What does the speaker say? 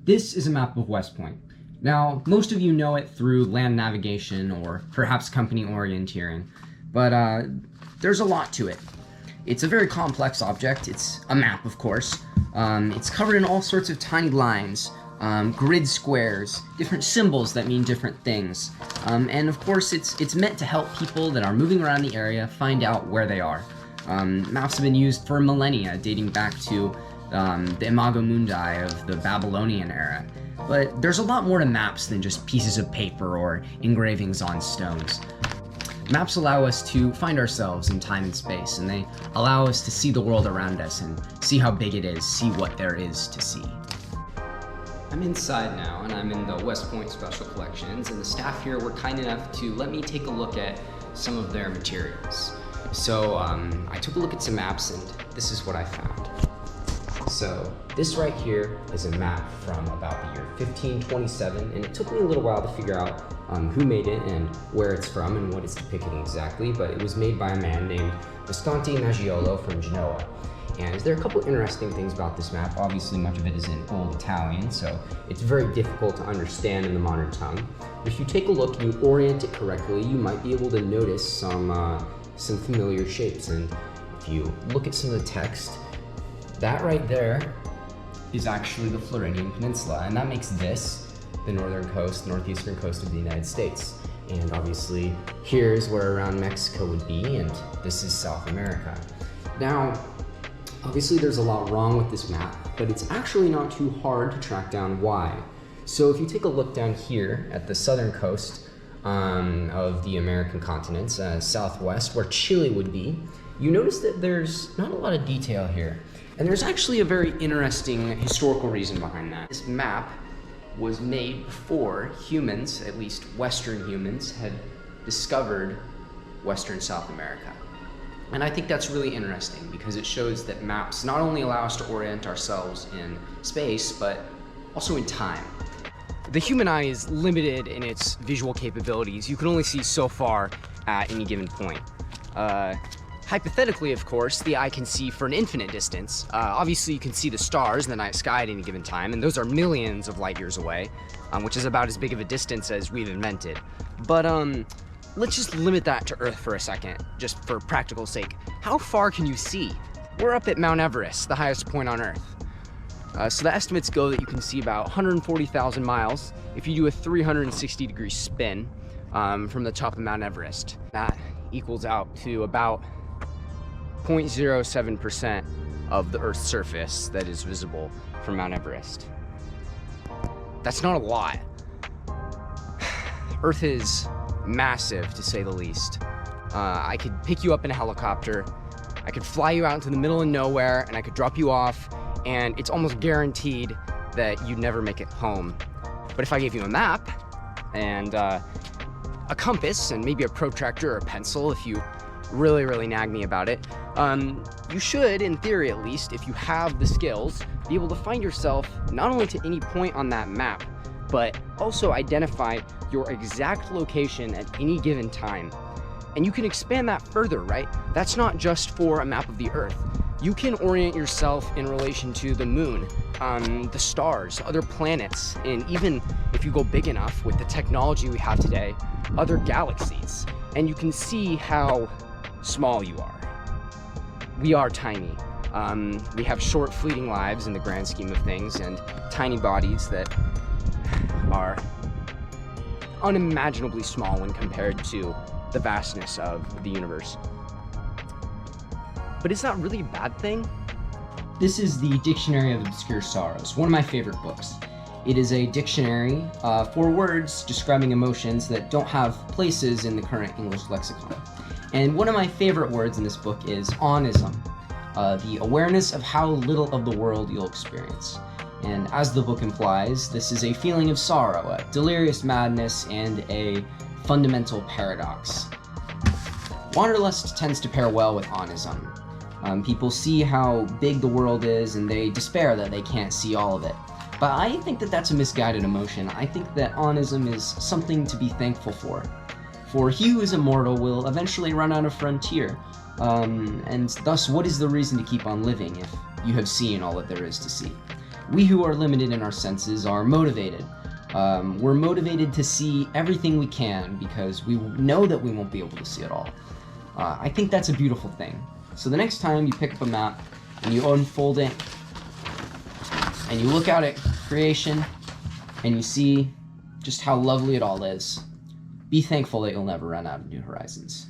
This is a map of West Point. Now, most of you know it through land navigation or perhaps company orienteering, but there's a lot to it. It's a very complex object. It's a map, of course. It's covered in all sorts of tiny lines, grid squares, different symbols that mean different things. And of course, it's meant to help people that are moving around the area find out where they are. Maps have been used for millennia, dating back to the Imago Mundi of the Babylonian era. But there's a lot more to maps than just pieces of paper or engravings on stones. Maps allow us to find ourselves in time and space, and they allow us to see the world around us and see how big it is, see what there is to see. I'm inside now, and I'm in the West Point Special Collections, and the staff here were kind enough to let me take a look at some of their materials. So I took a look at some maps, and this is what I found. So this right here is a map from about the year 1527, and it took me a little while to figure out who made it and where it's from and what it's depicting exactly, but it was made by a man named Visconti Maggiolo from Genoa. And there are a couple interesting things about this map. Obviously, much of it is in Old Italian, so it's very difficult to understand in the modern tongue. But if you take a look and you orient it correctly, you might be able to notice some familiar shapes. And if you look at some of the text, that right there is actually the Floridian Peninsula, and that makes this the northern coast, northeastern coast of the United States. And obviously, here's where around Mexico would be, and this is South America. Now, obviously there's a lot wrong with this map, but it's actually not too hard to track down why. So if you take a look down here at the southern coast of the American continents, southwest, where Chile would be, you notice that there's not a lot of detail here. And there's actually a very interesting historical reason behind that. This map was made before humans, at least Western humans, had discovered Western South America. And I think that's really interesting because it shows that maps not only allow us to orient ourselves in space, but also in time. The human eye is limited in its visual capabilities. You can only see so far at any given point. Hypothetically, of course, the eye can see for an infinite distance. Obviously, you can see the stars in the night sky at any given time, and those are millions of light years away, which is about as big of a distance as we've invented. But let's just limit that to Earth for a second, just for practical sake. How far can you see? We're up at Mount Everest, the highest point on Earth. So the estimates go that you can see about 140,000 miles if you do a 360-degree spin from the top of Mount Everest. That equals out to about 0.07% of the Earth's surface that is visible from Mount Everest. That's not a lot. Earth is massive, to say the least. I could pick you up in a helicopter, I could fly you out into the middle of nowhere, and I could drop you off, and it's almost guaranteed that you'd never make it home. But if I gave you a map and a compass and maybe a protractor or a pencil, if you really nag me about it, you should, in theory at least, if you have the skills, be able to find yourself not only to any point on that map, but also identify your exact location at any given time. And you can expand that further, right? That's not just for a map of the Earth. You can orient yourself in relation to the moon, the stars, other planets, and even if you go big enough with the technology we have today, other galaxies. And you can see how small you are. We are tiny. We have short, fleeting lives in the grand scheme of things, and tiny bodies that are unimaginably small when compared to the vastness of the universe. But is that really a bad thing? This is the Dictionary of Obscure Sorrows, one of my favorite books. It is a dictionary for words describing emotions that don't have places in the current English lexicon. And one of my favorite words in this book is onism, the awareness of how little of the world you'll experience. And as the book implies, this is a feeling of sorrow, a delirious madness, and a fundamental paradox. Wanderlust tends to pair well with onism. People see how big the world is and they despair that they can't see all of it. But I think that that's a misguided emotion. I think that onism is something to be thankful for. For he who is immortal will eventually run out of frontier, and thus what is the reason to keep on living if you have seen all that there is to see? We who are limited in our senses are motivated. We're motivated to see everything we can because we know that we won't be able to see it all. I think that's a beautiful thing. So the next time you pick up a map and you unfold it and you look out at creation and you see just how lovely it all is, be thankful that you'll never run out of new horizons.